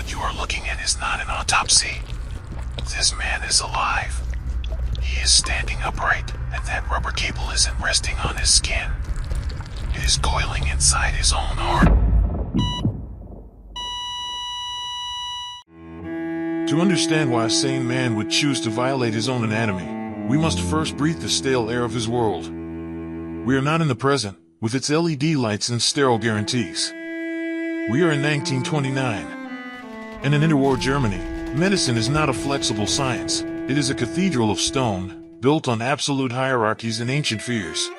What you are looking at is not an autopsy. This man is alive. He is standing upright, and that rubber cable isn't resting on his skin. It is coiling inside his own heart. To understand why a sane man would choose to violate his own anatomy, we must first breathe the stale air of his world. We are not in the present, with its LED lights and sterile guarantees. We are in 1929. And in interwar Germany, medicine is not a flexible science. It is a cathedral of stone, built on absolute hierarchies and ancient fears.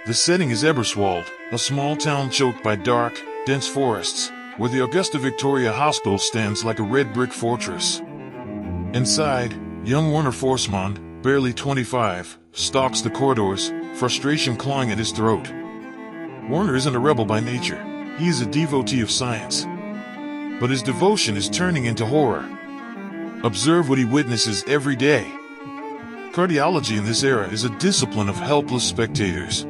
The setting is Eberswald, a small town choked by dark, dense forests, where the Augusta Victoria Hospital stands like a red brick fortress. Inside, young Werner Forssmann, barely 25, stalks the corridors, frustration clawing at his throat. Werner isn't a rebel by nature. He is a devotee of science. But his devotion is turning into horror. Observe what he witnesses every day. Cardiology in this era is a discipline of helpless spectators.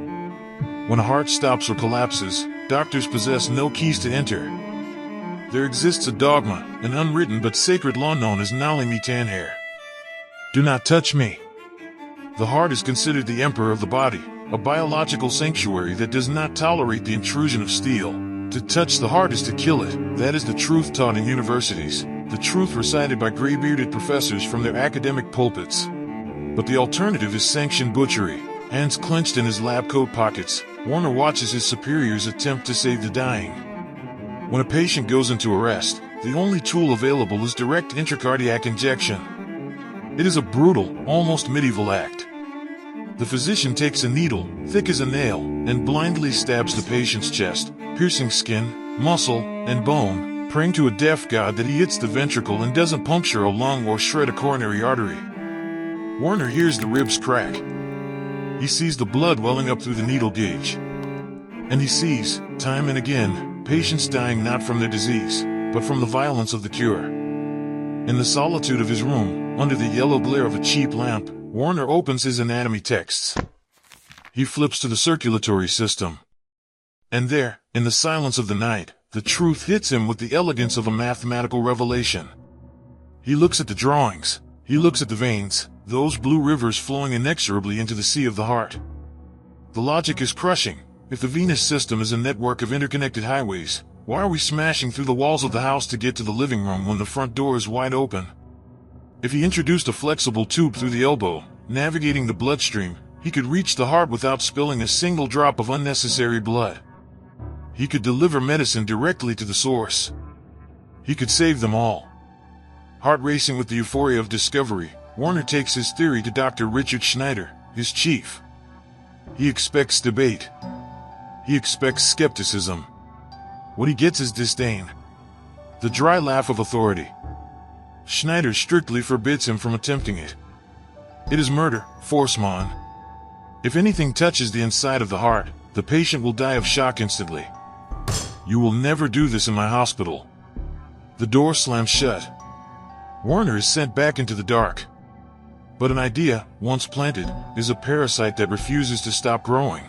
When a heart stops or collapses, doctors possess no keys to enter. There exists a dogma, an unwritten but sacred law known as Noli Me Tangere. Do not touch me. The heart is considered the emperor of the body, a biological sanctuary that does not tolerate the intrusion of steel. To touch the heart is to kill it. That is the truth taught in universities, the truth recited by gray-bearded professors from their academic pulpits. But the alternative is sanctioned butchery. Hands clenched in his lab coat pockets, Werner watches his superiors attempt to save the dying. When a patient goes into arrest, the only tool available is direct intracardiac injection. It is a brutal, almost medieval act. The physician takes a needle, thick as a nail, and blindly stabs the patient's chest, piercing skin, muscle, and bone, praying to a deaf god that he hits the ventricle and doesn't puncture a lung or shred a coronary artery. Werner hears the ribs crack. He sees the blood welling up through the needle gauge. And he sees, time and again, patients dying not from their disease, but from the violence of the cure. In the solitude of his room, under the yellow glare of a cheap lamp, Werner opens his anatomy texts. He flips to the circulatory system. And there, in the silence of the night, the truth hits him with the elegance of a mathematical revelation. He looks at the drawings. He looks at the veins, those blue rivers flowing inexorably into the sea of the heart. The logic is crushing. If the venous system is a network of interconnected highways, why are we smashing through the walls of the house to get to the living room when the front door is wide open? If he introduced a flexible tube through the elbow, navigating the bloodstream, he could reach the heart without spilling a single drop of unnecessary blood. He could deliver medicine directly to the source. He could save them all. Heart racing with the euphoria of discovery, Werner takes his theory to Dr. Richard Schneider, his chief. He expects debate. He expects skepticism. What he gets is disdain. The dry laugh of authority. Schneider strictly forbids him from attempting it. It is murder, Forssman. If anything touches the inside of the heart, the patient will die of shock instantly. You will never do this in my hospital. The door slams shut. Werner is sent back into the dark. But an idea, once planted, is a parasite that refuses to stop growing.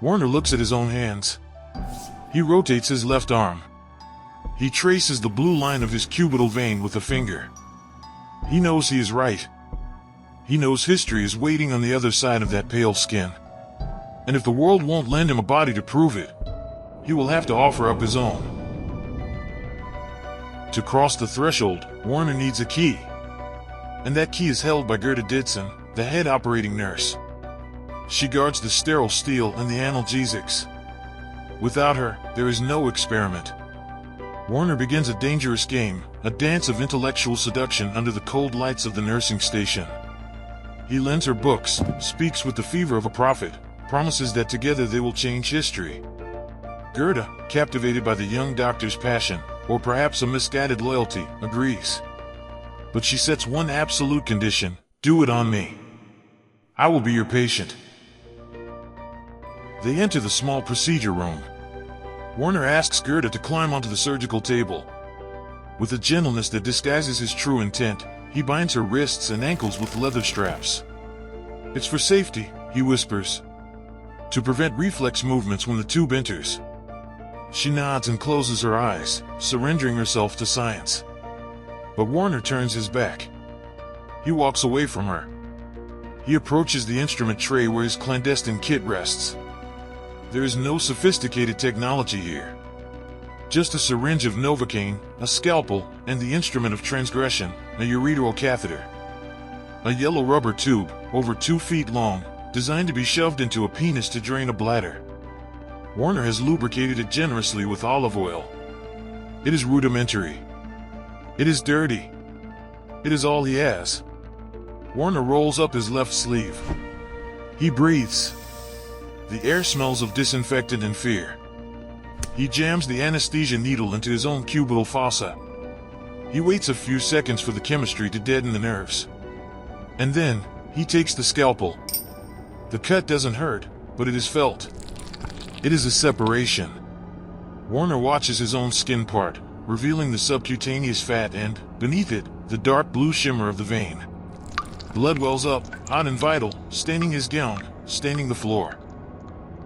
Werner looks at his own hands. He rotates his left arm. He traces the blue line of his cubital vein with a finger. He knows he is right. He knows history is waiting on the other side of that pale skin. And if the world won't lend him a body to prove it, he will have to offer up his own. To cross the threshold, Werner needs a key. And that key is held by Gerda Didson, the head operating nurse. She guards the sterile steel and the analgesics. Without her, there is no experiment. Werner begins a dangerous game, a dance of intellectual seduction under the cold lights of the nursing station. He lends her books, speaks with the fever of a prophet, promises that together they will change history. Gerda, captivated by the young doctor's passion, or perhaps a misguided loyalty, agrees. But she sets one absolute condition: do it on me. I will be your patient. They enter the small procedure room. Werner asks Gerda to climb onto the surgical table. With a gentleness that disguises his true intent, he binds her wrists and ankles with leather straps. It's for safety, he whispers. To prevent reflex movements when the tube enters. She nods and closes her eyes, surrendering herself to science. But Werner turns his back. He walks away from her. He approaches the instrument tray where his clandestine kit rests. There is no sophisticated technology here. Just a syringe of Novocaine, a scalpel, and the instrument of transgression, a ureteral catheter. A yellow rubber tube, over 2 feet long, designed to be shoved into a penis to drain a bladder. Werner has lubricated it generously with olive oil. It is rudimentary. It is dirty. It is all he has. Werner rolls up his left sleeve. He breathes. The air smells of disinfectant and fear. He jams the anesthesia needle into his own cubital fossa. He waits a few seconds for the chemistry to deaden the nerves. And then, he takes the scalpel. The cut doesn't hurt, but it is felt. It is a separation. Werner watches his own skin part, revealing the subcutaneous fat and, beneath it, the dark blue shimmer of the vein. Blood wells up, hot and vital, staining his gown, staining the floor.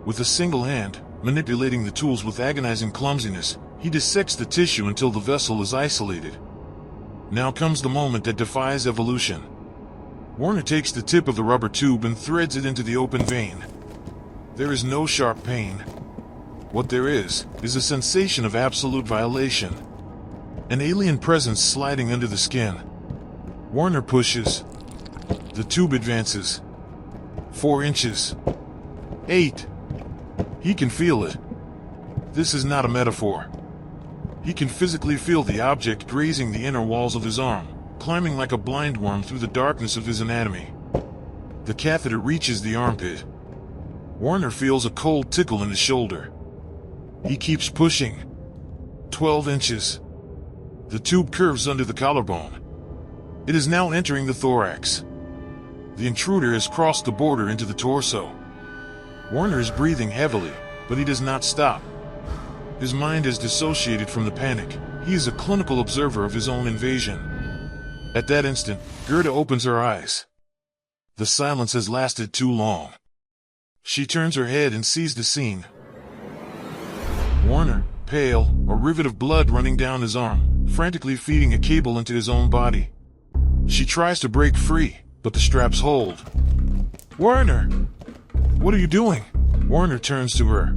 With a single hand, manipulating the tools with agonizing clumsiness, he dissects the tissue until the vessel is isolated. Now comes the moment that defies evolution. Werner takes the tip of the rubber tube and threads it into the open vein. There is no sharp pain. What there is a sensation of absolute violation. An alien presence sliding under the skin. Werner pushes. The tube advances. 4 inches. 8. He can feel it. This is not a metaphor. He can physically feel the object grazing the inner walls of his arm, climbing like a blind worm through the darkness of his anatomy. The catheter reaches the armpit. Werner feels a cold tickle in his shoulder. He keeps pushing. 12 inches. The tube curves under the collarbone. It is now entering the thorax. The intruder has crossed the border into the torso. Werner is breathing heavily, but he does not stop. His mind is dissociated from the panic. He is a clinical observer of his own invasion. At that instant, Gerda opens her eyes. The silence has lasted too long. She turns her head and sees the scene. Werner, pale, a rivet of blood running down his arm, frantically feeding a cable into his own body. She tries to break free, but the straps hold. Werner! What are you doing? Werner turns to her.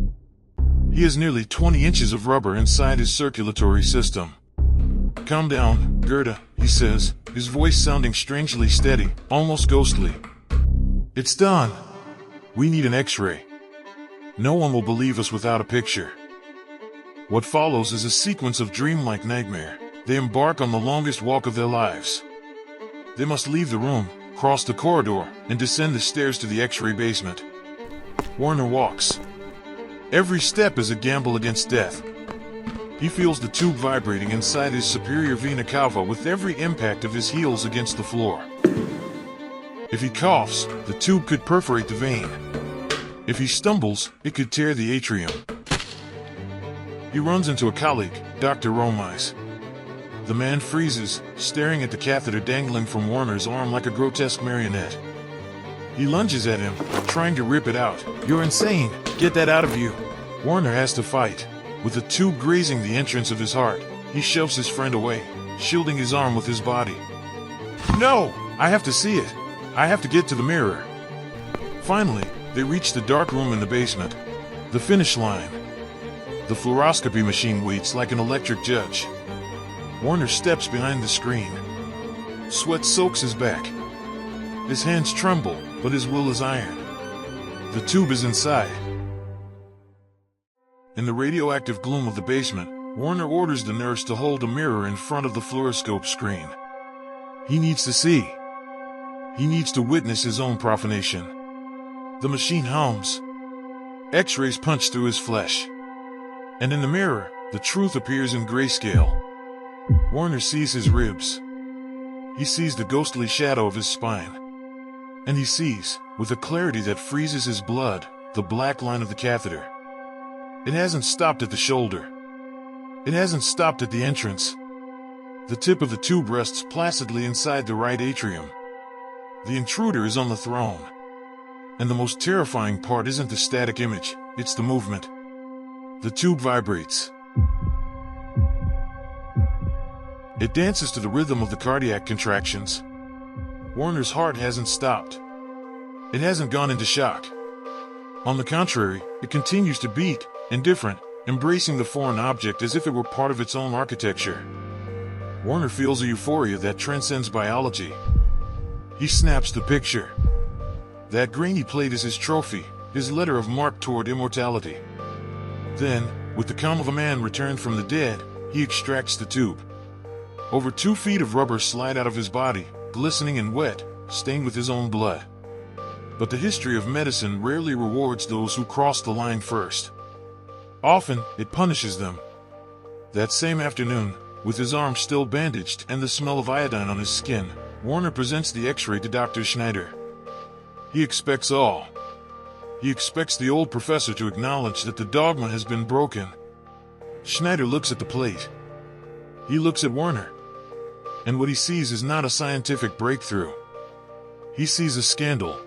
He has nearly 20 inches of rubber inside his circulatory system. Calm down, Gerda, he says, his voice sounding strangely steady, almost ghostly. It's done. We need an X-ray. No one will believe us without a picture. What follows is a sequence of dreamlike nightmare. They embark on the longest walk of their lives. They must leave the room, cross the corridor, and descend the stairs to the X-ray basement. Werner walks. Every step is a gamble against death. He feels the tube vibrating inside his superior vena cava with every impact of his heels against the floor. If he coughs, the tube could perforate the vein. If he stumbles, it could tear the atrium. He runs into a colleague, Dr. Romeis. The man freezes, staring at the catheter dangling from Werner's arm like a grotesque marionette. He lunges at him, trying to rip it out. You're insane! Get that out of you! Werner has to fight. With the tube grazing the entrance of his heart, he shoves his friend away, shielding his arm with his body. No! I have to see it! I have to get to the mirror. Finally, they reach the dark room in the basement. The finish line. The fluoroscopy machine waits like an electric judge. Werner steps behind the screen. Sweat soaks his back. His hands tremble, but his will is iron. The tube is inside. In the radioactive gloom of the basement, Werner orders the nurse to hold a mirror in front of the fluoroscope screen. He needs to see. He needs to witness his own profanation. The machine hums. X-rays punch through his flesh. And in the mirror, the truth appears in grayscale. Werner sees his ribs. He sees the ghostly shadow of his spine. And he sees, with a clarity that freezes his blood, the black line of the catheter. It hasn't stopped at the shoulder. It hasn't stopped at the entrance. The tip of the tube rests placidly inside the right atrium. The intruder is on the throne. And the most terrifying part isn't the static image, it's the movement. The tube vibrates. It dances to the rhythm of the cardiac contractions. Werner's heart hasn't stopped. It hasn't gone into shock. On the contrary, it continues to beat, indifferent, embracing the foreign object as if it were part of its own architecture. Werner feels a euphoria that transcends biology. He snaps the picture. That grainy plate is his trophy, his letter of marque toward immortality. Then, with the calm of a man returned from the dead, he extracts the tube. Over 2 feet of rubber slide out of his body, glistening and wet, stained with his own blood. But the history of medicine rarely rewards those who cross the line first. Often, it punishes them. That same afternoon, with his arm still bandaged and the smell of iodine on his skin, Werner presents the X-ray to Dr. Schneider. He expects all. He expects the old professor to acknowledge that the dogma has been broken. Schneider looks at the plate. He looks at Werner. And what he sees is not a scientific breakthrough. He sees a scandal.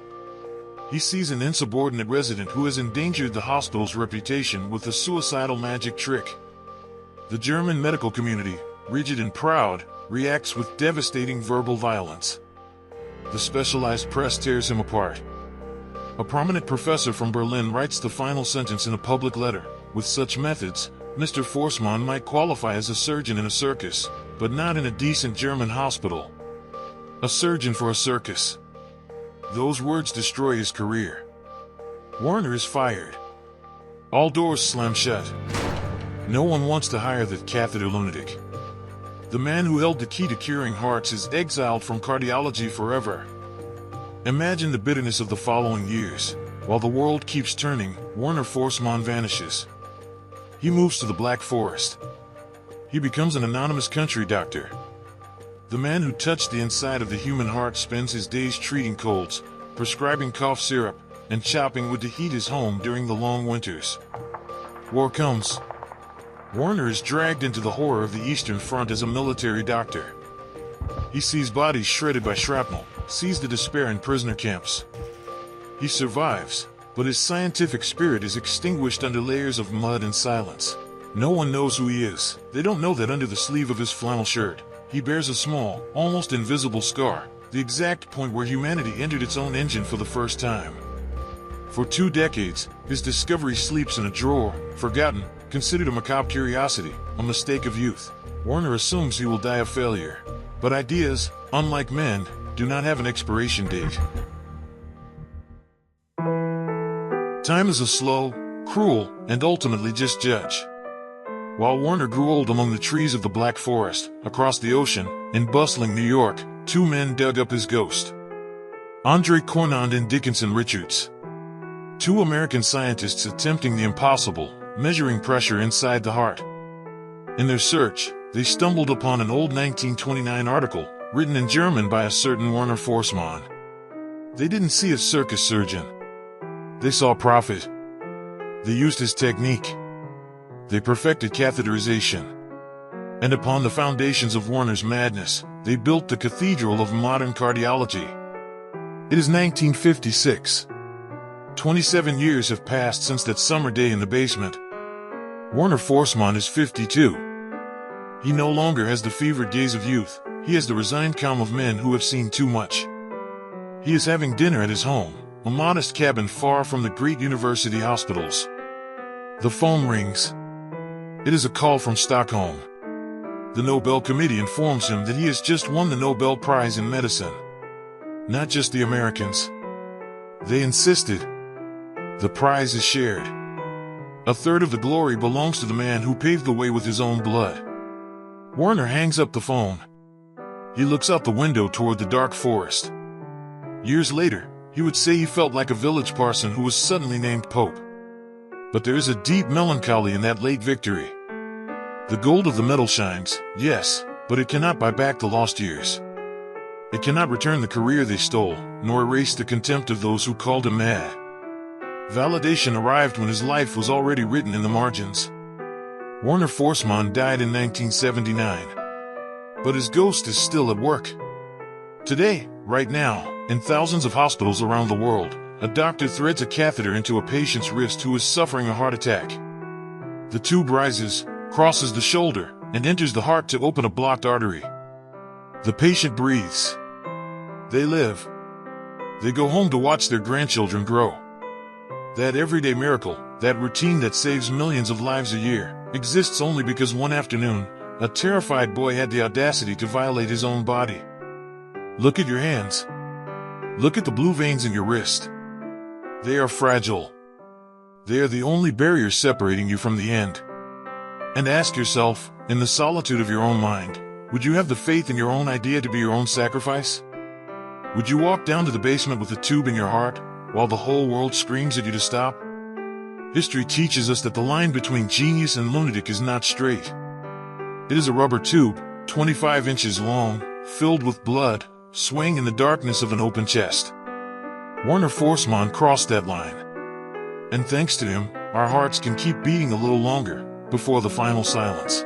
He sees an insubordinate resident who has endangered the hospital's reputation with a suicidal magic trick. The German medical community, rigid and proud, reacts with devastating verbal violence. The specialized press tears him apart. A prominent professor from Berlin writes the final sentence in a public letter. With such methods, Mr. Forssman might qualify as a surgeon in a circus, but not in a decent German hospital. A surgeon for a circus. Those words destroy his career. Werner is fired. All doors slam shut. No one wants to hire the catheter lunatic. The man who held the key to curing hearts is exiled from cardiology forever. Imagine the bitterness of the following years. While the world keeps turning, Werner Forssmann vanishes. He moves to the Black Forest. He becomes an anonymous country doctor. The man who touched the inside of the human heart spends his days treating colds, prescribing cough syrup, and chopping wood to heat his home during the long winters. War comes. Werner is dragged into the horror of the Eastern Front as a military doctor. He sees bodies shredded by shrapnel, sees the despair in prisoner camps. He survives, but his scientific spirit is extinguished under layers of mud and silence. No one knows who he is. They don't know that under the sleeve of his flannel shirt, he bears a small, almost invisible scar, the exact point where humanity entered its own engine for the first time. For 2 decades, his discovery sleeps in a drawer, forgotten, considered a macabre curiosity, a mistake of youth. Werner assumes he will die of failure. But ideas, unlike men, do not have an expiration date. Time is a slow, cruel, and ultimately just judge. While Werner grew old among the trees of the Black Forest, across the ocean, in bustling New York, 2 men dug up his ghost. Andre Cournand and Dickinson Richards. 2 American scientists attempting the impossible, measuring pressure inside the heart. In their search, they stumbled upon an old 1929 article, written in German by a certain Werner Forssmann. They didn't see a circus surgeon. They saw profit. They used his technique. They perfected catheterization. And upon the foundations of Werner's madness, they built the cathedral of modern cardiology. It is 1956. 27 years have passed since that summer day in the basement. Werner Forssmann is 52. He no longer has the fevered gaze of youth. He has the resigned calm of men who have seen too much. He is having dinner at his home, a modest cabin far from the great university hospitals. The phone rings. It is a call from Stockholm. The Nobel Committee informs him that he has just won the Nobel Prize in Medicine. Not just the Americans. They insisted. The prize is shared. 1/3 of the glory belongs to the man who paved the way with his own blood. Werner hangs up the phone. He looks out the window toward the dark forest. Years later, he would say he felt like a village parson who was suddenly named Pope. But there is a deep melancholy in that late victory. The gold of the medal shines, yes, but it cannot buy back the lost years. It cannot return the career they stole, nor erase the contempt of those who called him mad. Validation arrived when his life was already written in the margins. Werner Forssmann died in 1979. But his ghost is still at work. Today, right now, in thousands of hospitals around the world, a doctor threads a catheter into a patient's wrist who is suffering a heart attack. The tube rises, crosses the shoulder, and enters the heart to open a blocked artery. The patient breathes. They live. They go home to watch their grandchildren grow. That everyday miracle, that routine that saves millions of lives a year, exists only because one afternoon, a terrified boy had the audacity to violate his own body. Look at your hands. Look at the blue veins in your wrist. They are fragile. They are the only barrier separating you from the end. And ask yourself, in the solitude of your own mind, would you have the faith in your own idea to be your own sacrifice? Would you walk down to the basement with a tube in your heart, while the whole world screams at you to stop? History teaches us that the line between genius and lunatic is not straight. It is a rubber tube, 25 inches long, filled with blood, swaying in the darkness of an open chest. Werner Forssmann crossed that line. And thanks to him, our hearts can keep beating a little longer, before the final silence.